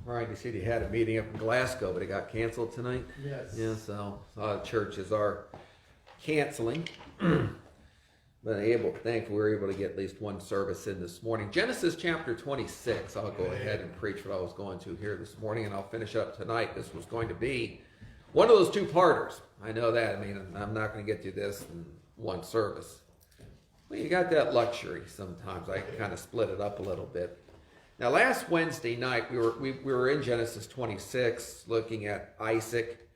Right, you said you had a meeting up in Glasgow, but it got canceled tonight? Yes. Yeah, so a lot of churches are canceling. But thankfully we were able to get at least one service in this morning. Genesis chapter 26. I'll go ahead and preach what I was going to here this morning, and I'll finish up tonight. This was going to be one of those two-parters. I know that. I mean, I'm not going to get through this in one service. Well, you got that luxury sometimes. I kind of split it up a little bit. Now, last Wednesday night, we were in Genesis 26 looking at Isaac.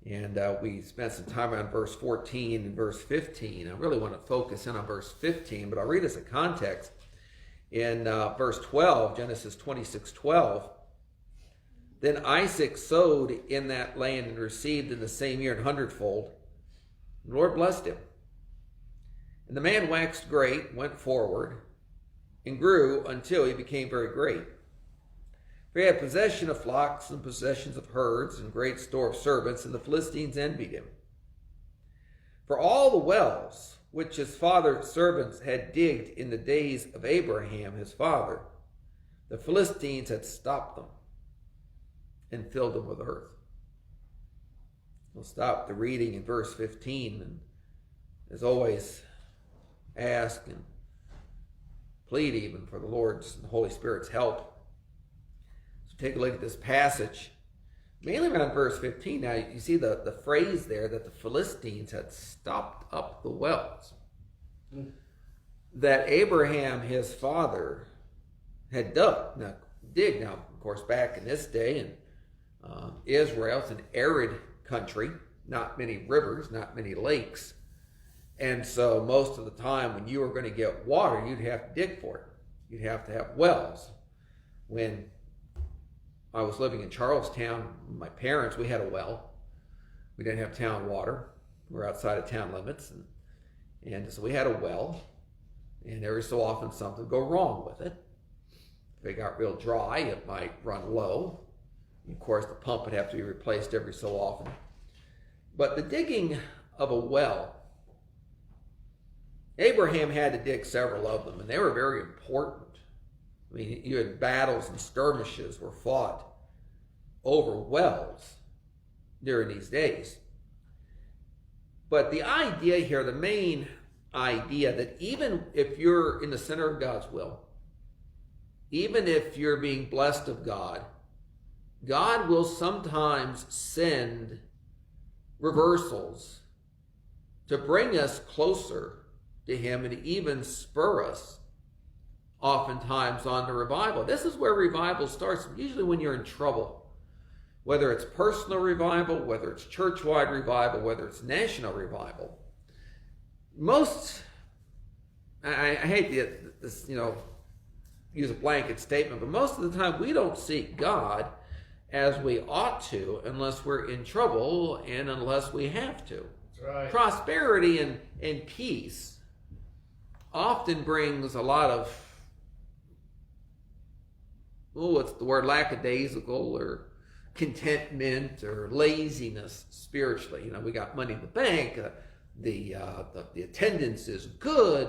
And we spent some time on verse 14 and verse 15. I really want to focus in on verse 15, but I'll read as a context. In verse 12, Genesis 26:12, then Isaac sowed in that land and received in the same year an hundredfold. The Lord blessed him. And the man waxed great, went forward, and grew until he became very great. For he had possession of flocks and possessions of herds and great store of servants, and the Philistines envied him. For all the wells which his father's servants had digged in the days of Abraham his father, the Philistines had stopped them and filled them with earth. We'll stop the reading in verse 15, and as always, ask and plead even for the Lord's and the Holy Spirit's help. Take a look at this passage, mainly around verse 15. Now, you see the phrase there that the Philistines had stopped up the wells that Abraham, his father, had dug. Now, of course, back in this day in Israel, it's an arid country, not many rivers, not many lakes. And so most of the time when you were going to get water, you'd have to dig for it. You'd have to have wells. When I was living in Charlestown, my parents, we had a well. We didn't have town water. We were outside of town limits. And so we had a well. And every so often something would go wrong with it. If it got real dry, it might run low. And of course, the pump would have to be replaced every so often. But the digging of a well, Abraham had to dig several of them, and they were very important. I mean, you had battles and skirmishes were fought over wells during these days. But the idea here, the main idea, that even if you're in the center of God's will, even if you're being blessed of God, God will sometimes send reversals to bring us closer to Him and even spur us oftentimes on the revival. This is where revival starts, usually when you're in trouble. Whether it's personal revival, whether it's church-wide revival, whether it's national revival. I hate this, use a blanket statement, but most of the time we don't seek God as we ought to unless we're in trouble and unless we have to. That's right. Prosperity and peace often brings a lot of what's the word, lackadaisical or contentment or laziness spiritually. We got money in the bank, the attendance is good,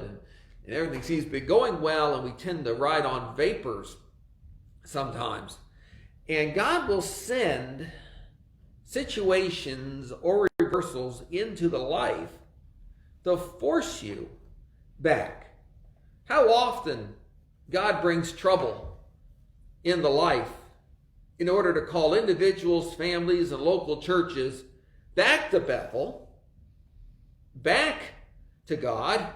and everything seems to be going well, and we tend to ride on vapors sometimes. And God will send situations or reversals into the life to force you back. How often God brings trouble in the life in order to call individuals, families, and local churches back to Bethel, back to God,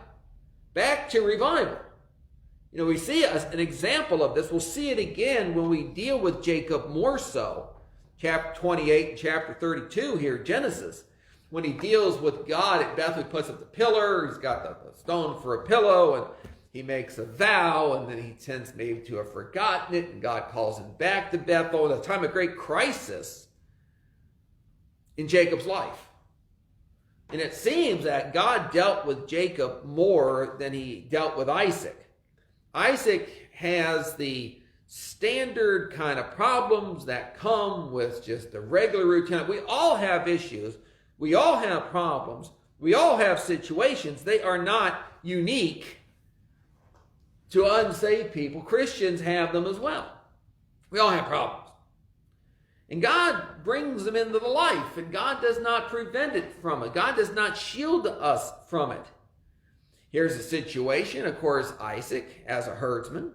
back to revival. We see an example of this. We'll see it again when we deal with Jacob more so. Chapter 28 and chapter 32 here, Genesis. When he deals with God at Bethel, he puts up the pillar, he's got the stone for a pillow, and he makes a vow, and then he tends maybe to have forgotten it, and God calls him back to Bethel at a time of great crisis in Jacob's life. And it seems that God dealt with Jacob more than he dealt with Isaac. Isaac has the standard kind of problems that come with just the regular routine. We all have issues. We all have problems. We all have situations. They are not unique to unsaved people. Christians have them as well. We all have problems. And God brings them into the life, and God does not prevent it from it. God does not shield us from it. Here's a situation, of course, Isaac, as a herdsman,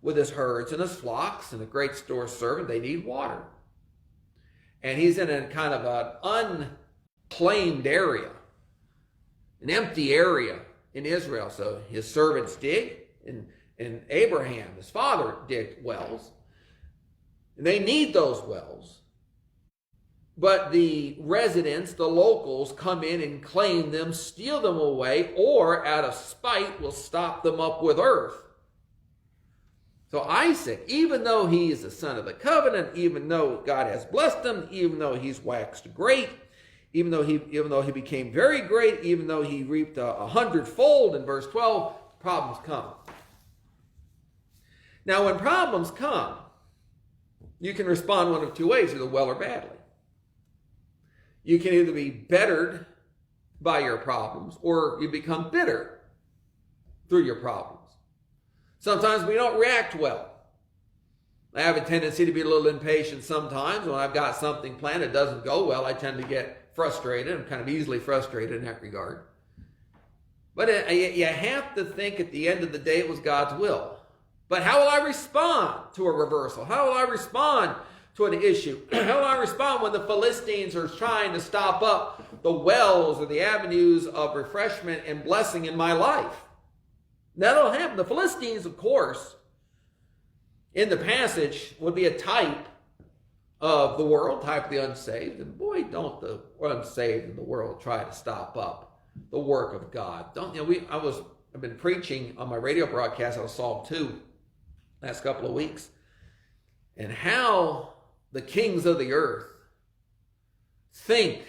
with his herds and his flocks and a great store servant, they need water. And he's in a kind of an unclaimed area, an empty area in Israel. So his servants dig, and Abraham, his father, digged wells. And they need those wells. But the residents, the locals, come in and claim them, steal them away, or out of spite will stop them up with earth. So Isaac, even though he is the son of the covenant, even though God has blessed him, even though he's waxed great, even though he became very great, even though he reaped 100-fold in verse 12, problems come. Now, when problems come, you can respond one of two ways, either well or badly. You can either be bettered by your problems, or you become bitter through your problems. Sometimes we don't react well. I have a tendency to be a little impatient sometimes. When I've got something planned that doesn't go well, I tend to get frustrated. I'm kind of easily frustrated in that regard. But you have to think at the end of the day it was God's will. But how will I respond to a reversal? How will I respond to an issue? How will I respond when the Philistines are trying to stop up the wells or the avenues of refreshment and blessing in my life? That'll happen. The Philistines, of course, in the passage would be a type of the world, type of the unsaved. And boy, don't the unsaved in the world try to stop up the work of God. I've been preaching on my radio broadcast out of Psalm 2 last couple of weeks, and how the kings of the earth think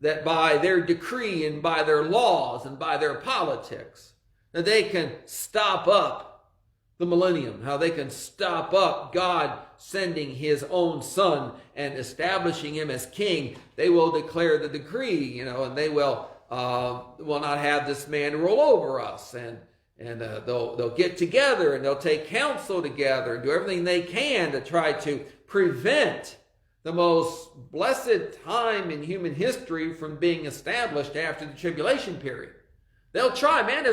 that by their decree and by their laws and by their politics that they can stop up the millennium, how they can stop up God sending his own son and establishing him as king. They will declare the decree, and they will not have this man roll over us, and they'll get together and they'll take counsel together and do everything they can to try to prevent the most blessed time in human history from being established after the tribulation period. They'll try, man.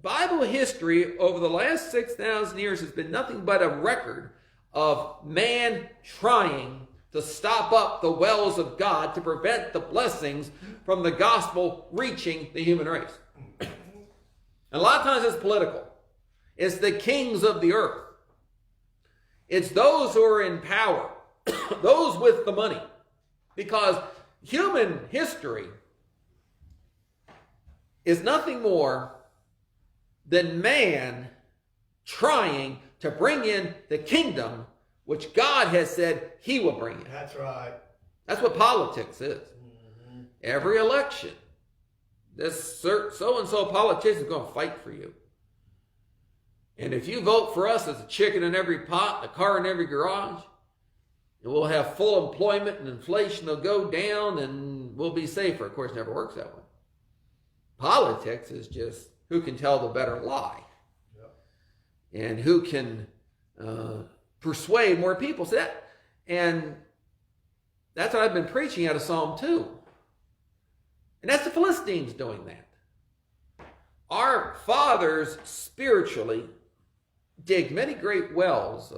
Bible history over the last 6,000 years has been nothing but a record of man trying to stop up the wells of God to prevent the blessings from the gospel reaching the human race. And a lot of times it's political. It's the kings of the earth. It's those who are in power, those with the money. Because human history is nothing more than man trying to bring in the kingdom which God has said he will bring in. That's right. That's what politics is. Mm-hmm. Every election, this so-and-so politician is going to fight for you. And if you vote for us, there's a chicken in every pot, a car in every garage, and we'll have full employment and inflation will go down and we'll be safer. Of course, it never works that way. Politics is just who can tell the better lie. Yep. And who can persuade more people. And that's what I've been preaching out of Psalm 2. And that's the Philistines doing that. Our fathers spiritually digged many great wells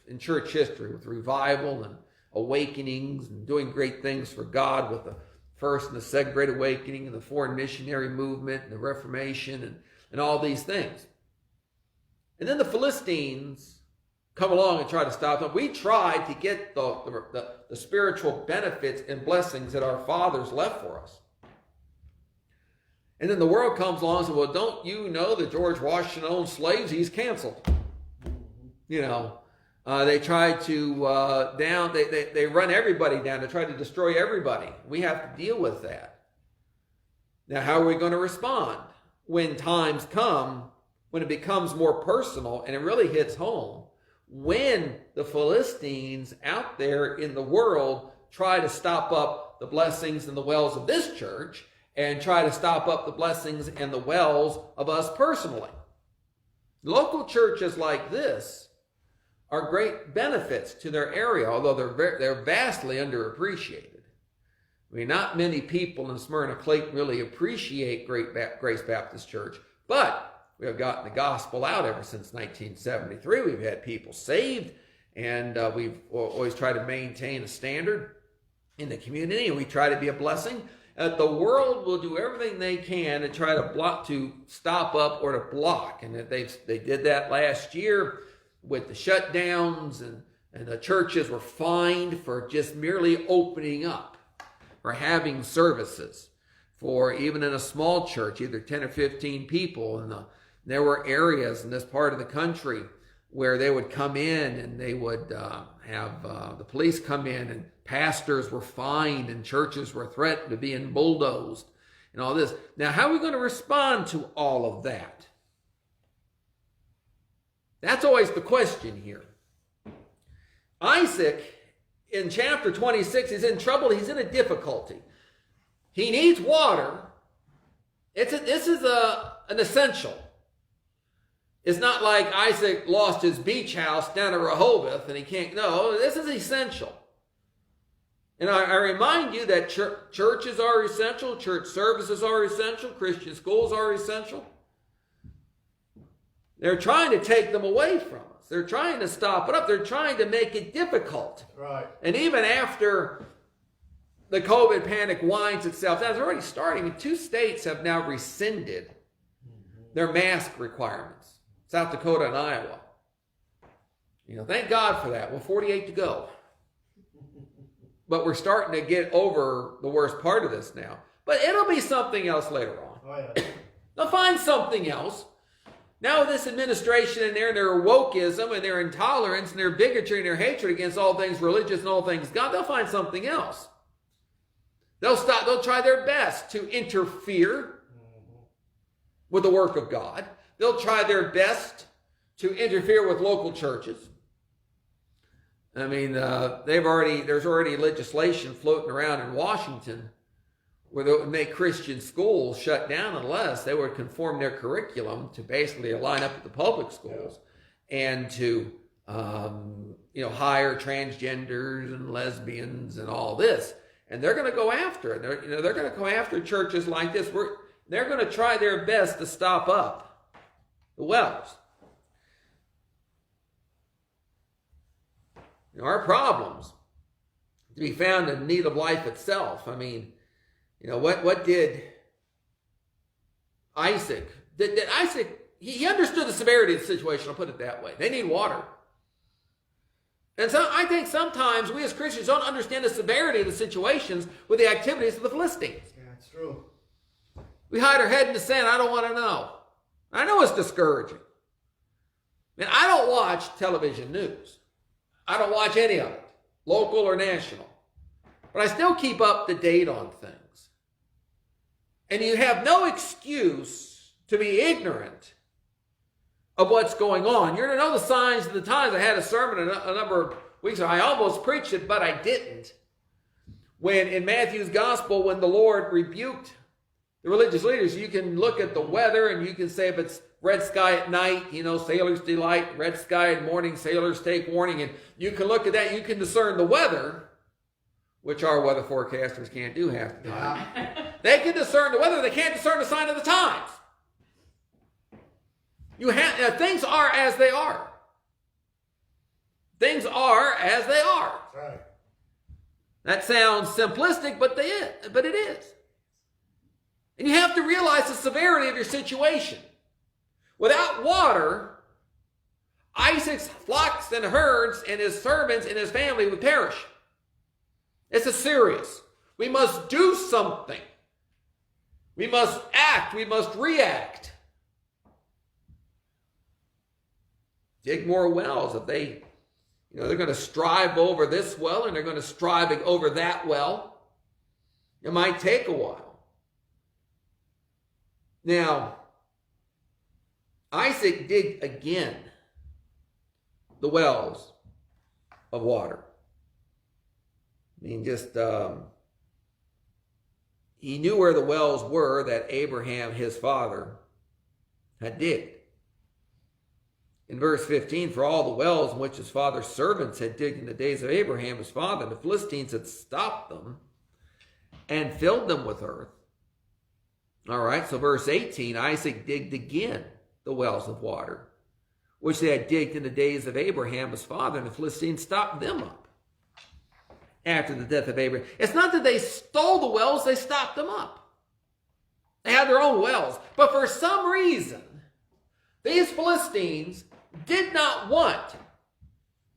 in church history with revival and awakenings and doing great things for God with the First and the Second Great Awakening and the foreign missionary movement and the Reformation and all these things. And then the Philistines come along and try to stop them. We tried to get the spiritual benefits and blessings that our fathers left for us. And then the world comes along and says, well, don't you know that George Washington owned slaves? He's canceled. They try to they run everybody down to try to destroy everybody. We have to deal with that. Now, how are we going to respond when times come, when it becomes more personal and it really hits home? When the Philistines out there in the world try to stop up the blessings and the wells of this church and try to stop up the blessings and the wells of us personally. Local churches like this are great benefits to their area, although they're vastly underappreciated. I mean, not many people in Smyrna, Clayton really appreciate Grace Baptist Church, but we have gotten the gospel out ever since 1973. We've had people saved, and we've always tried to maintain a standard in the community, and we try to be a blessing. The world will do everything they can to try to stop up or to block, and they did that last year with the shutdowns, and the churches were fined for just merely opening up, for having services, for even in a small church, either 10 or 15 people. And there were areas in this part of the country where they would come in and they would have the police come in, and pastors were fined and churches were threatened of being bulldozed and all this. Now, how are we going to respond to all of that? That's always the question here. Isaac, in chapter 26, he's in trouble. He's in a difficulty. He needs water. This is an essential. It's not like Isaac lost his beach house down in Rehoboth and he can't. No, this is essential. And I remind you that churches are essential. Church services are essential. Christian schools are essential. They're trying to take them away from us. They're trying to stop it up. They're trying to make it difficult. Right. And even after the COVID panic winds itself down, it's already starting. I mean, 2 states have now rescinded their mask requirements. South Dakota and Iowa. Thank God for that. Well, 48 to go. But we're starting to get over the worst part of this now. But it'll be something else later on. Oh, yeah. They'll find something else. Now with this administration and their wokeism and their intolerance and their bigotry and their hatred against all things religious and all things God, they'll find something else. They'll try their best to interfere with the work of God. They'll try their best to interfere with local churches. I mean, there's already legislation floating around in Washington where they would make Christian schools shut down unless they would conform their curriculum to basically line up with the public schools, and to hire transgenders and lesbians and all this. And they're going to go after it. They're going to go after churches like this. They're going to try their best to stop up the wells. Our problems to be found in need of life itself. I mean, what did Isaac? Did Isaac? He understood the severity of the situation. I'll put it that way. They need water. And so I think sometimes we as Christians don't understand the severity of the situations with the activities of the Philistines. Yeah, it's true. We hide our head in the sand. I don't want to know. I know it's discouraging. I don't watch television news. I don't watch any of it, local or national. But I still keep up to date on things. And you have no excuse to be ignorant of what's going on. You're to know the signs of the times. I had a sermon a number of weeks ago. I almost preached it, but I didn't. When in Matthew's gospel, when the Lord rebuked the religious leaders, you can look at the weather and you can say if it's red sky at night, sailors delight, red sky at morning, sailors take warning. And you can look at that, you can discern the weather, which our weather forecasters can't do half the time. Yeah. They can discern the weather, they can't discern the sign of the times. Things are as they are. Things are as they are. That's right. That sounds simplistic, but it is. And you have to realize the severity of your situation. Without water, Isaac's flocks and herds and his servants and his family would perish. It's a serious. We must do something. We must act. We must react. Dig more wells. If they're going to strive over this well and they're going to strive over that well, it might take a while. Now, Isaac digged again the wells of water. I mean, he knew where the wells were that Abraham, his father, had digged. In verse 15, for all the wells in which his father's servants had digged in the days of Abraham, his father, the Philistines had stopped them and filled them with earth. All right, so verse 18, Isaac digged again the wells of water, which they had digged in the days of Abraham, his father, and the Philistines stopped them up after the death of Abraham. It's not that they stole the wells, they stopped them up. They had their own wells. But for some reason, these Philistines did not want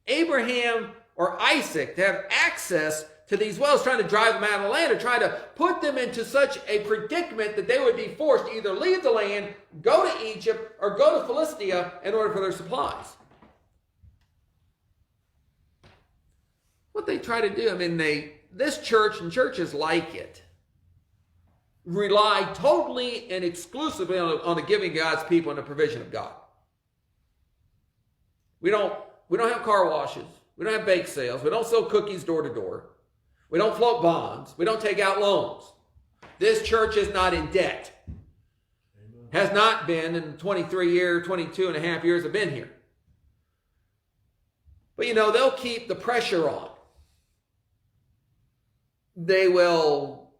Abraham or Isaac to have access to these wells, trying to drive them out of the land or trying to put them into such a predicament that they would be forced to either leave the land, go to Egypt, or go to Philistia in order for their supplies. What they try to do, this church and churches like it rely totally and exclusively on the giving of God's people and the provision of God. We don't have car washes. We don't have bake sales. We don't sell cookies door to door. We don't float bonds. We don't take out loans. This church is not in debt. Amen. Has not been in 22 and a half years I've been here. But they'll keep the pressure on. They'll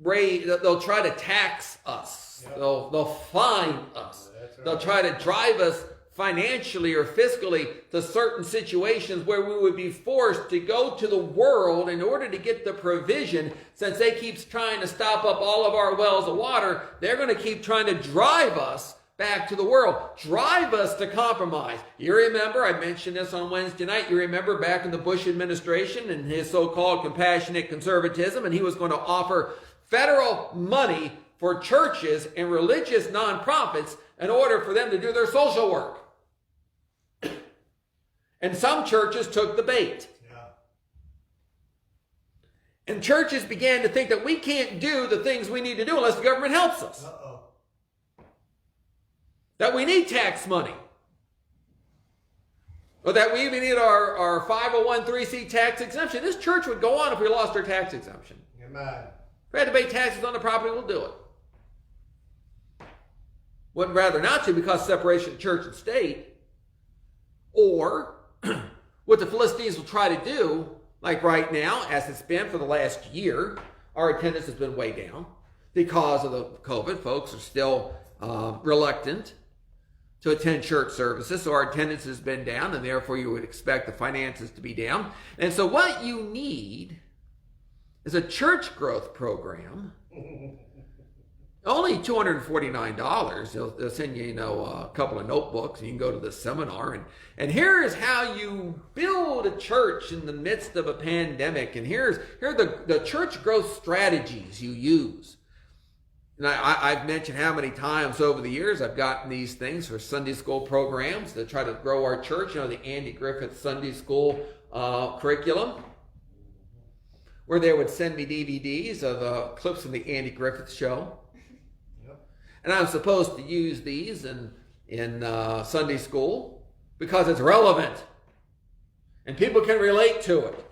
try to tax us. Yep. They'll fine us. Right. They'll try to drive us financially or fiscally to certain situations where we would be forced to go to the world in order to get the provision. Since they keep trying to stop up all of our wells of water, they're going to keep trying to drive us back to the world, drive us to compromise. You remember, I mentioned this on Wednesday night, you remember back in the Bush administration and his so-called compassionate conservatism, and he was going to offer federal money for churches and religious nonprofits in order for them to do their social work. And some churches took the bait. Yeah. And churches began to think that we can't do the things we need to do unless the government helps us. Uh-oh. That we need tax money. Or that we even need our 501(c)(3) tax exemption. This church would go on if we lost our tax exemption. Amen. If we had to pay taxes on the property, we'll do it. Would rather not to because separation of church and state. Or what the Philistines will try to do, like right now, as it's been for the last year, our attendance has been way down because of the COVID. Folks are still reluctant to attend church services, so our attendance has been down, and therefore you would expect the finances to be down. And so what you need is a church growth program. Only $249. They'll send you, a couple of notebooks, and you can go to the seminar. And here is how you build a church in the midst of a pandemic. And here are the church growth strategies you use. And I've mentioned how many times over the years I've gotten these things for Sunday school programs to try to grow our church. The Andy Griffith Sunday School curriculum, where they would send me DVDs of clips from the Andy Griffith show. And I'm supposed to use these in Sunday school because it's relevant and people can relate to it.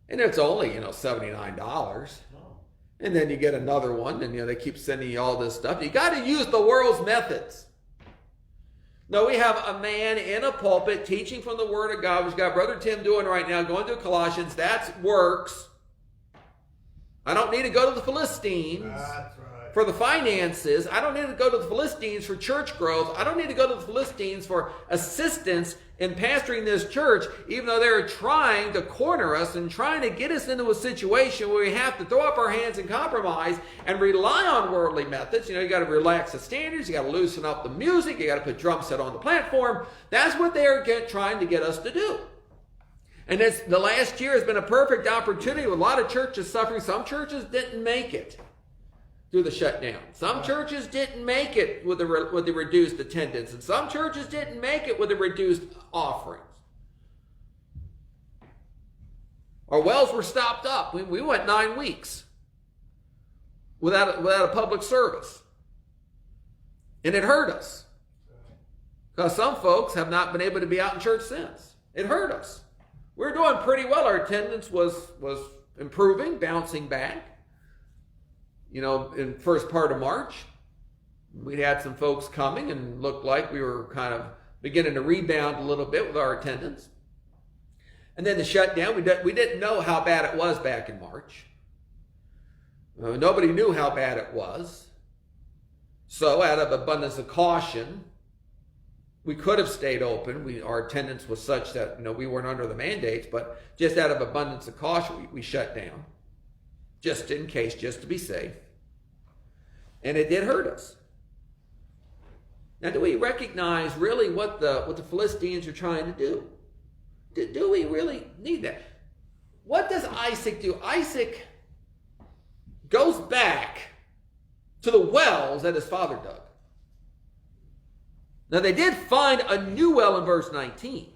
And it's only, $79. And then you get another one, and they keep sending you all this stuff. You got to use the world's methods. No, we have a man in a pulpit teaching from the Word of God, which got Brother Tim doing right now, going to Colossians. That works. I don't need to go to the Philistines. That's right. For the finances. I don't need to go to the Philistines for church growth. I don't need to go to the Philistines for assistance in pastoring this church, even though they're trying to corner us and trying to get us into a situation where we have to throw up our hands and compromise and rely on worldly methods. You got to relax the standards. You got to loosen up the music. You got to put drum set on the platform. That's what they're trying to get us to do. And the last year has been a perfect opportunity with a lot of churches suffering. Some churches didn't make it through the shutdown. Some churches didn't make it with the reduced attendance, and some churches didn't make it with the reduced offerings. Our wells were stopped up. We went 9 weeks without a public service, and it hurt us because some folks have not been able to be out in church since. It hurt us. We were doing pretty well. Our attendance was improving, bouncing back. In first part of March. we had some folks coming and looked like we were kind of beginning to rebound a little bit with our attendance. And then the shutdown, we didn't know how bad it was back in March. Nobody knew how bad it was. So out of abundance of caution, we could have stayed open. Our attendance was such that we weren't under the mandates, but just out of abundance of caution, we shut down. Just in case, just to be safe. And it did hurt us. Now, do we recognize really what the Philistines are trying to do? Do we really need that? What does Isaac do? Isaac goes back to the wells that his father dug. Now, they did find a new well in verse 19.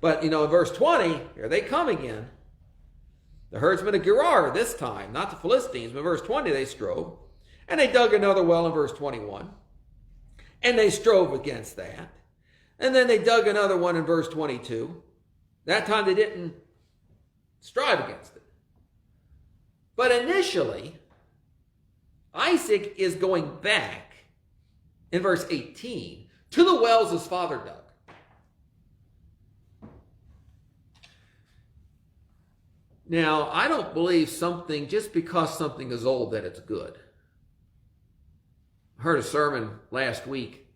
But in verse 20, here they come again. The herdsmen of Gerar this time, not the Philistines, but verse 20 they strove. And they dug another well in verse 21. And they strove against that. And then they dug another one in verse 22. That time they didn't strive against it. But initially, Isaac is going back in verse 18 to the wells his father dug. Now, I don't believe just because something is old, that it's good. I heard a sermon last week.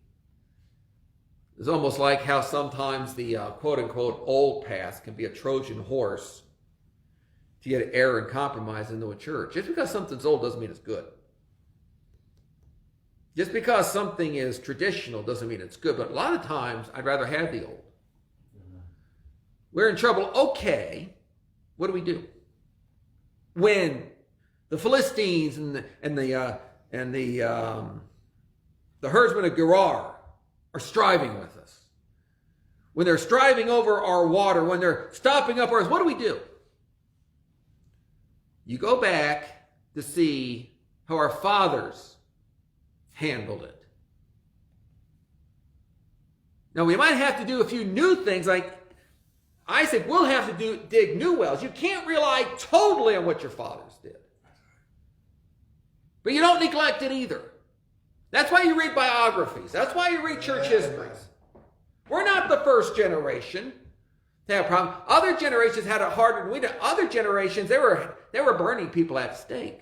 It's almost like how sometimes the quote-unquote old past can be a Trojan horse to get error and compromise into a church. Just because something's old doesn't mean it's good. Just because something is traditional doesn't mean it's good. But a lot of times, I'd rather have the old. We're in trouble. Okay. What do? When the Philistines and the herdsmen of Gerar are striving with us, when they're striving over our water, when they're stopping up ours, what do? You go back to see how our fathers handled it. Now, we might have to do a few new things, like Isaac will have to dig new wells. You can't rely totally on what your fathers did. But you don't neglect it either. That's why you read biographies. That's why you read church histories. We're not the first generation to have a problem. Other generations had it harder than we did. Other generations, they were burning people at stake.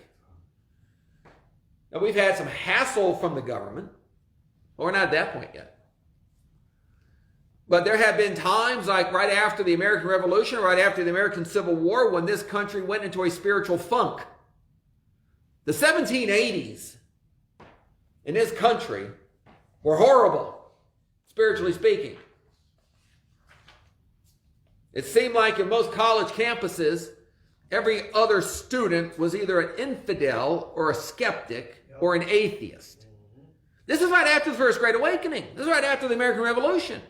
Now, we've had some hassle from the government, but we're not at that point yet. But there have been times, like right after the American Revolution, right after the American Civil War, when this country went into a spiritual funk. The 1780s in this country were horrible, spiritually speaking. It seemed like in most college campuses, every other student was either an infidel or a skeptic or an atheist. This is right after the First Great Awakening. This is right after the American Revolution.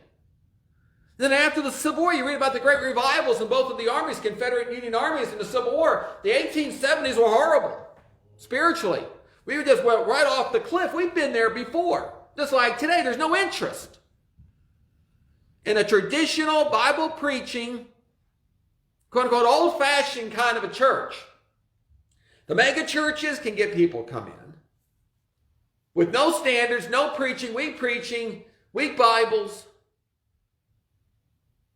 Then after the Civil War, you read about the great revivals in both of the armies, Confederate and Union armies in the Civil War. The 1870s were horrible, spiritually. We just went right off the cliff. We've been there before. Just like today, there's no interest in a traditional Bible preaching, quote-unquote, old-fashioned kind of a church. The mega churches can get people come in with no standards, no preaching, weak Bibles.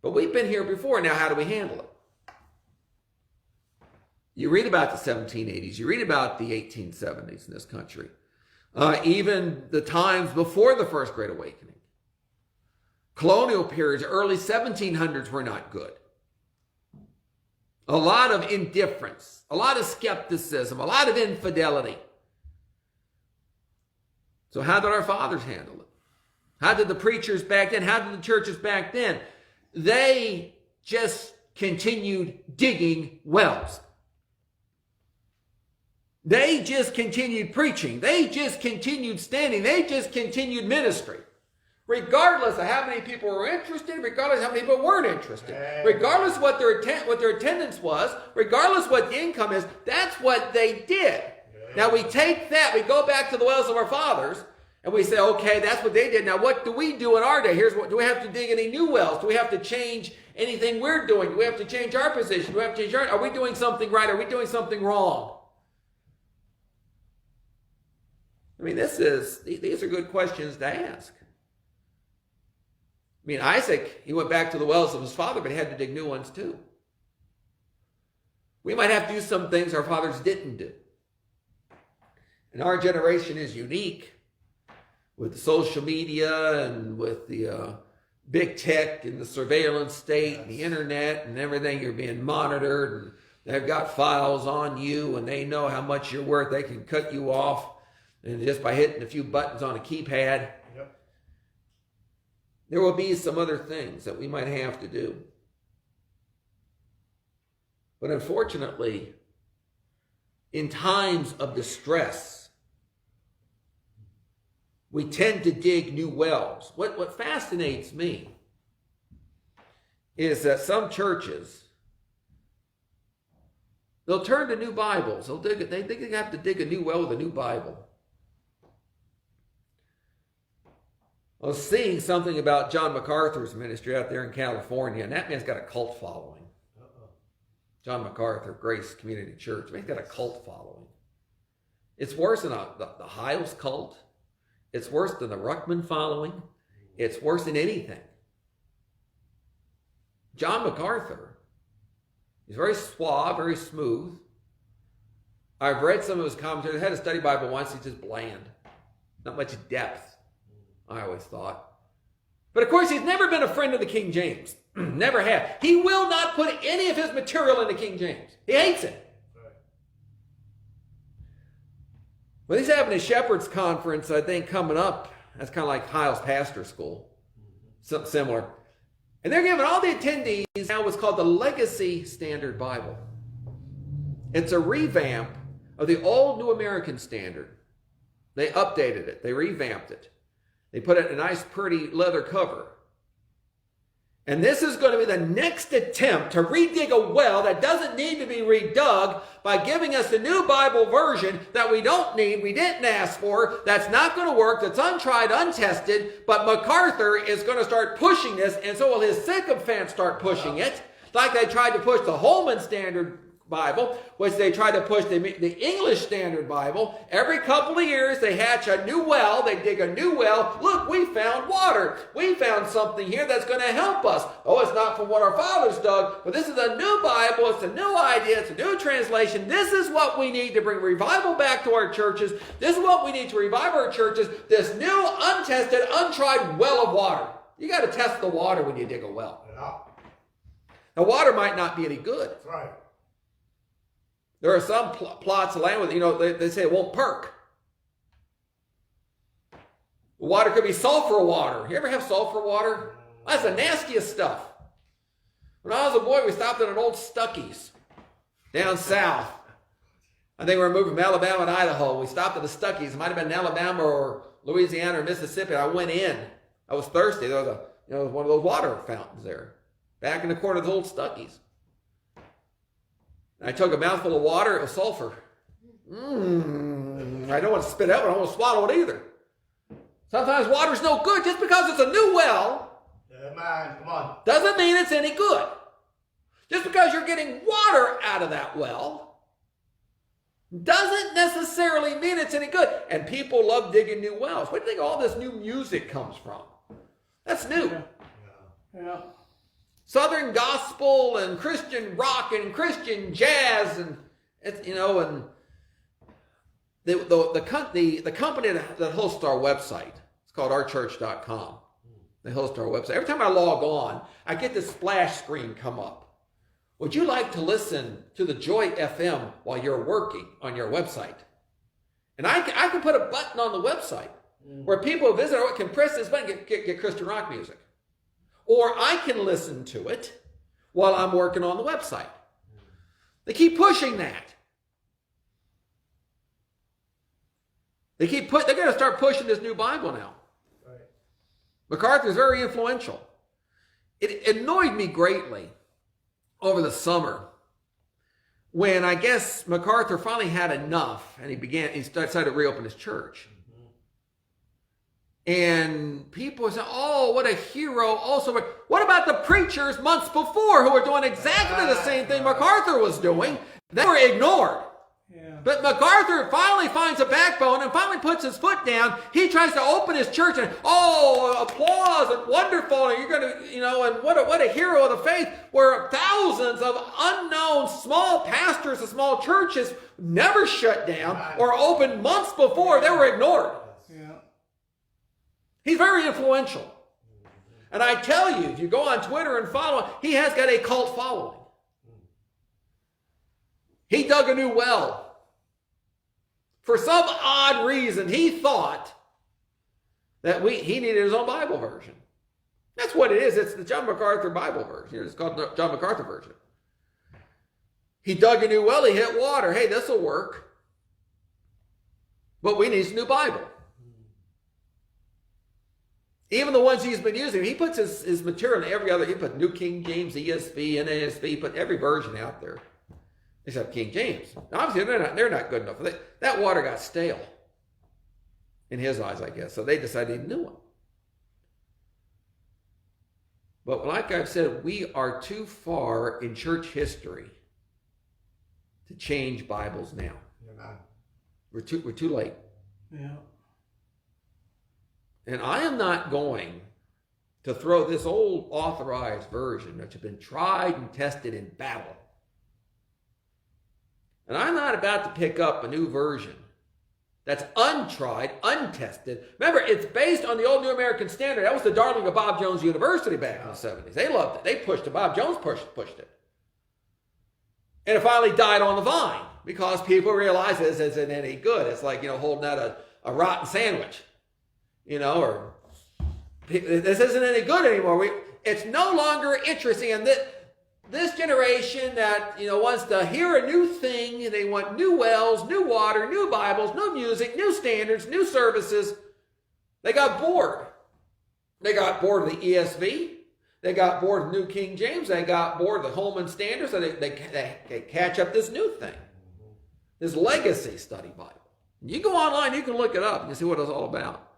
But we've been here before. Now, how do we handle it? You read about the 1780s. You read about the 1870s in this country. Even the times before the First Great Awakening. Colonial periods, early 1700s were not good. A lot of indifference, a lot of skepticism, a lot of infidelity. So how did our fathers handle it? How did the preachers back then? How did the churches back then? They just continued digging wells. They just continued preaching. They just continued standing. They just continued ministry. Regardless of how many people were interested, regardless of how many people weren't interested, regardless of what their attendance was, regardless of what the income is, that's what they did. Now we take that, we go back to the wells of our fathers, and we say, okay, that's what they did. Now what do we do in our day? Do we have to dig any new wells? Do we have to change anything we're doing? Do we have to change our position? Do we have to change are we doing something right? Are we doing something wrong? I mean, these are good questions to ask. I mean, Isaac, he went back to the wells of his father, but he had to dig new ones too. We might have to do some things our fathers didn't do. And our generation is unique with the social media and with the big tech and the surveillance state and the internet and everything. You're being monitored, and they've got files on you, and they know how much you're worth. They can cut you off and just by hitting a few buttons on a keypad. Yep. There will be some other things that we might have to do. But unfortunately, in times of distress, we tend to dig new wells. What fascinates me is that some churches, they'll turn to new Bibles. They think they have to dig a new well with a new Bible. I was seeing something about John MacArthur's ministry out there in California, and that man's got a cult following. John MacArthur, Grace Community Church. He's got a cult following. It's worse than the Hiles cult. It's worse than the Ruckman following. It's worse than anything. John MacArthur, he's very suave, very smooth. I've read some of his commentaries. I had a study Bible once. He's just bland. Not much depth, I always thought. But of course, he's never been a friend of the King James. Never have. He will not put any of his material into King James. He hates it. Right. Well, he's having a Shepherd's Conference, I think, coming up. That's kind of like Hiles Pastor School. Something similar. And they're giving all the attendees now what's called the Legacy Standard Bible. It's a revamp of the old New American Standard. They updated it. They revamped it. They put it in a nice, pretty leather cover. And this is going to be the next attempt to redig a well that doesn't need to be redug by giving us a new Bible version that we don't need, we didn't ask for, that's not going to work, that's untried, untested, but MacArthur is going to start pushing this, and so will his sycophants start pushing it, like they tried to push the Holman Standard Bible, which they tried to push the English Standard Bible. Every couple of years they hatch a new well, they dig a new well. Look, we found water. We found something here that's going to help us. Oh, it's not from what our fathers dug, but this is a new Bible, it's a new idea, it's a new translation. This is what we need to bring revival back to our churches. This is what we need to revive our churches, this new, untested, untried well of water. You got to test the water when you dig a well. Yeah. The water might not be any good. That's right. There are some plots of land with, they say it won't perk. Water could be sulfur water. You ever have sulfur water? That's the nastiest stuff. When I was a boy, we stopped at an old Stuckey's down south. I think we were moving from Alabama and Idaho. We stopped at the Stuckey's. It might have been Alabama or Louisiana or Mississippi. I went in. I was thirsty. There was one of those water fountains there, back in the corner of the old Stuckey's. I took a mouthful of water. It was sulfur. I don't want to spit it out, but I don't want to swallow it either. Sometimes water's no good. Just because it's a new well, Man, come on. doesn't mean it's any good. Just because you're getting water out of that well, doesn't necessarily mean it's any good. And people love digging new wells. Where do you think all this new music comes from? That's new. Yeah. Southern gospel and Christian rock and Christian jazz and and the company that hosts our website, it's called ourchurch.com. They host our website. Every time I log on, I get this splash screen come up. Would you like to listen to the Joy FM while you're working on your website? And I can put a button on the website where people who visit can press this button and get Christian rock music. Or I can listen to it while I'm working on the website. They keep pushing that. They're going to start pushing this new Bible now. Right. MacArthur is very influential. It annoyed me greatly over the summer when I guess MacArthur finally had enough and he decided to reopen his church. And people say, oh, what a hero. Also, what about the preachers months before who were doing exactly the same thing MacArthur was doing? They were ignored. Yeah. But MacArthur finally finds a backbone and finally puts his foot down. He tries to open his church and, applause and wonderful. And you're going to, and what a hero of the faith, where thousands of unknown small pastors of small churches never shut down or opened months before. They were ignored. Yeah. He's very influential. And I tell you, if you go on Twitter and follow him, he has got a cult following. He dug a new well. For some odd reason, he thought that he needed his own Bible version. That's what it is. It's the John MacArthur Bible version. It's called the John MacArthur version. He dug a new well. He hit water. Hey, this will work. But we need a new Bible. Even the ones he's been using, he puts his material in every other. He put New King James, ESV, NASB, he put every version out there. Except King James. Now, obviously, they're not good enough. That water got stale. In his eyes, I guess. So they decided a new one. But like I've said, we are too far in church history to change Bibles now. We're too late. Yeah. And I am not going to throw this old authorized version, which has been tried and tested in battle. And I'm not about to pick up a new version that's untried, untested. Remember, it's based on the old New American Standard. That was the darling of Bob Jones University back in the 70s. They loved it. They pushed it. Bob Jones pushed it. And it finally died on the vine because people realized this isn't any good. It's like, holding out a rotten sandwich, or this isn't any good anymore. It's no longer interesting. And this generation that, wants to hear a new thing, they want new wells, new water, new Bibles, new music, new standards, new services. They got bored. They got bored of the ESV. They got bored of New King James. They got bored of the Holman Standards. So they catch up this new thing, this legacy study Bible. You go online, you can look it up and you see what it's all about.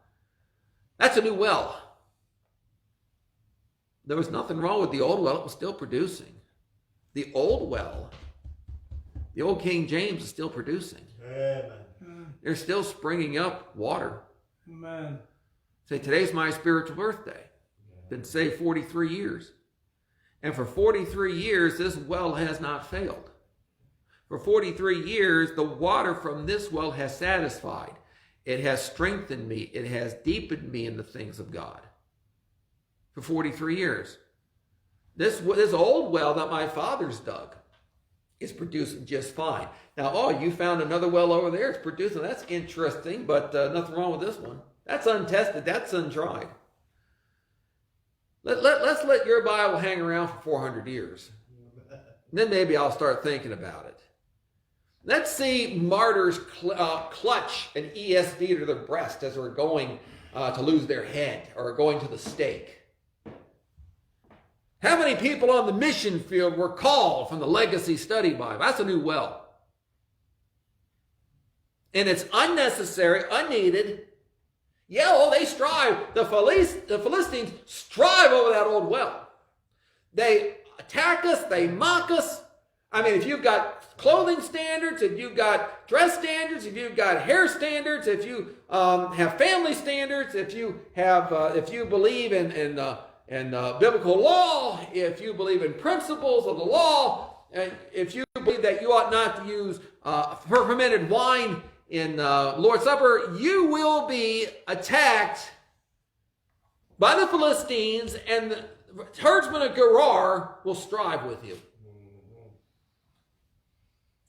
That's a new well. There was nothing wrong with the old well. It was still producing. The old well, the old King James is still producing. Amen. They're still springing up water. Amen. Say, today's my spiritual birthday. Been saved 43 years. And for 43 years, this well has not failed. For 43 years, the water from this well has satisfied. It has strengthened me. It has deepened me in the things of God. For 43 years. This old well that my fathers dug is producing just fine. Now, you found another well over there. It's producing. That's interesting, but nothing wrong with this one. That's untested. That's untried. Let's let your Bible hang around for 400 years. Then maybe I'll start thinking about it. Let's see martyrs clutch an ESV to their breast as they're going to lose their head or going to the stake. How many people on the mission field were called from the Legacy Study Bible? That's a new well. And it's unnecessary, unneeded. Yeah, they strive. The Philistines strive over that old well. They attack us. They mock us. I mean, if you've got clothing standards, if you've got dress standards, if you've got hair standards, if you have family standards, if you believe in biblical law, if you believe in principles of the law, and if you believe that you ought not to use fermented wine in Lord's Supper, you will be attacked by the Philistines, and the herdsmen of Gerar will strive with you.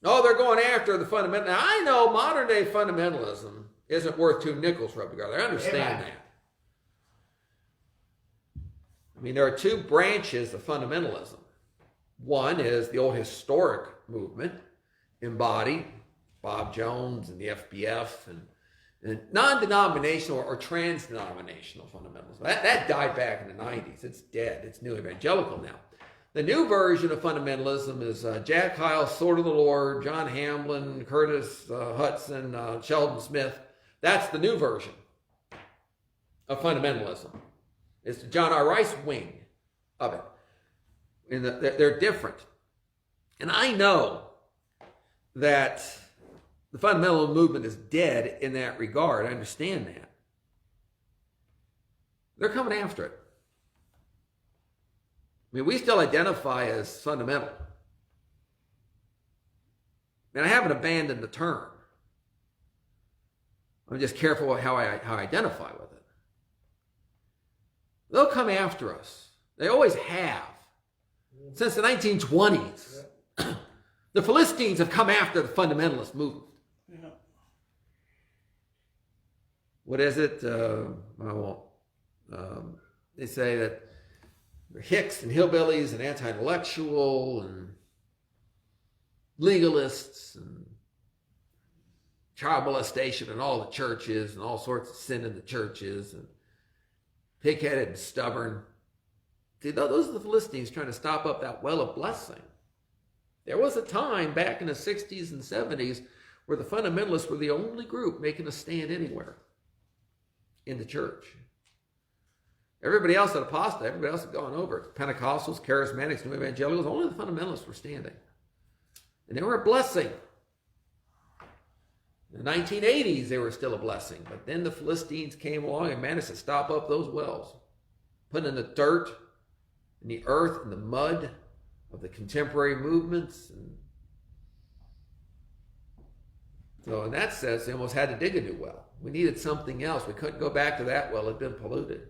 They're going after the fundamental. Now, I know modern day fundamentalism isn't worth two nickels rubbed together. I understand that. I mean, there are two branches of fundamentalism. One is the old historic movement, embodied Bob Jones and the FBF and non-denominational or trans-denominational fundamentalism. That died back in the 90s. It's dead. It's new evangelical now. The new version of fundamentalism is Jack Hyles, Sword of the Lord, John Hamlin, Curtis Hudson, Sheldon Smith. That's the new version of fundamentalism. It's the John R. Rice wing of it. And they're different. And I know that the fundamental movement is dead in that regard. I understand that. They're coming after it. I mean, we still identify as fundamental. And I haven't abandoned the term. I'm just careful how I identify with it. They'll come after us. They always have. Since the 1920s, the Philistines have come after the fundamentalist movement. Yeah. What is it? I won't. They say that they're hicks and hillbillies and anti-intellectual and legalists and child molestation in all the churches and all sorts of sin in the churches and pig-headed and stubborn. See, those are the Philistines trying to stop up that well of blessing. There was a time back in the 60s and 70s where the fundamentalists were the only group making a stand anywhere in the church. Everybody else had apostated. Everybody else had gone over. Pentecostals, charismatics, new evangelicals, only the fundamentalists were standing. And they were a blessing. In the 1980s, they were still a blessing. But then the Philistines came along and managed to stop up those wells, put in the dirt, in the earth, and the mud of the contemporary movements. And so in that sense, they almost had to dig a new well. We needed something else. We couldn't go back to that well. It had been polluted.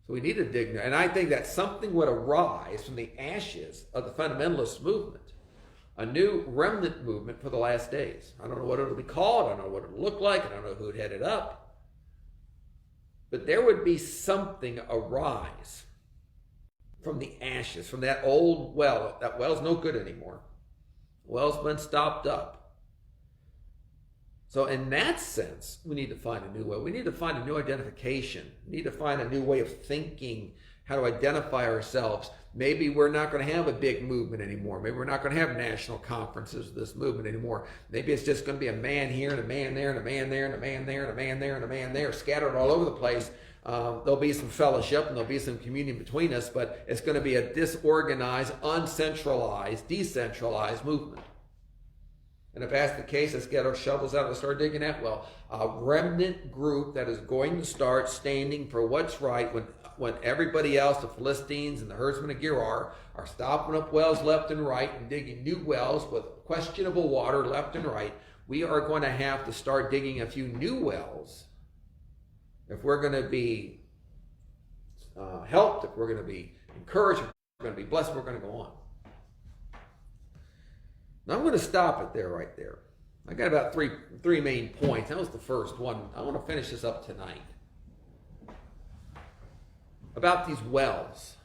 So we needed to dig. And I think that something would arise from the ashes of the fundamentalist movement. A new remnant movement for the last days. I don't know what it'll be called. I don't know what it'll look like. I don't know who would head it up. But there would be something arise from the ashes, from that old well. That well's no good anymore. The well's been stopped up. So in that sense, we need to find a new way. We need to find a new identification. We need to find a new way of thinking, how to identify ourselves. Maybe we're not going to have a big movement anymore. Maybe we're not going to have national conferences of this movement anymore. Maybe it's just going to be a man here and a man there and a man there and a man there and a man there and a man there, scattered all over the place. There'll be some fellowship and there'll be some communion between us, but it's going to be a disorganized, uncentralized, decentralized movement. And if that's the case, let's get our shovels out and start digging that well. A remnant group that is going to start standing for what's right when everybody else, the Philistines and the herdsmen of Gerar, are stopping up wells left and right and digging new wells with questionable water left and right. We are going to have to start digging a few new wells if we're going to be helped, if we're going to be encouraged, if we're going to be blessed, we're going to go on. Now I'm going to stop it there, right there. I got about three main points. That was the first one. I want to finish this up tonight. About these wells.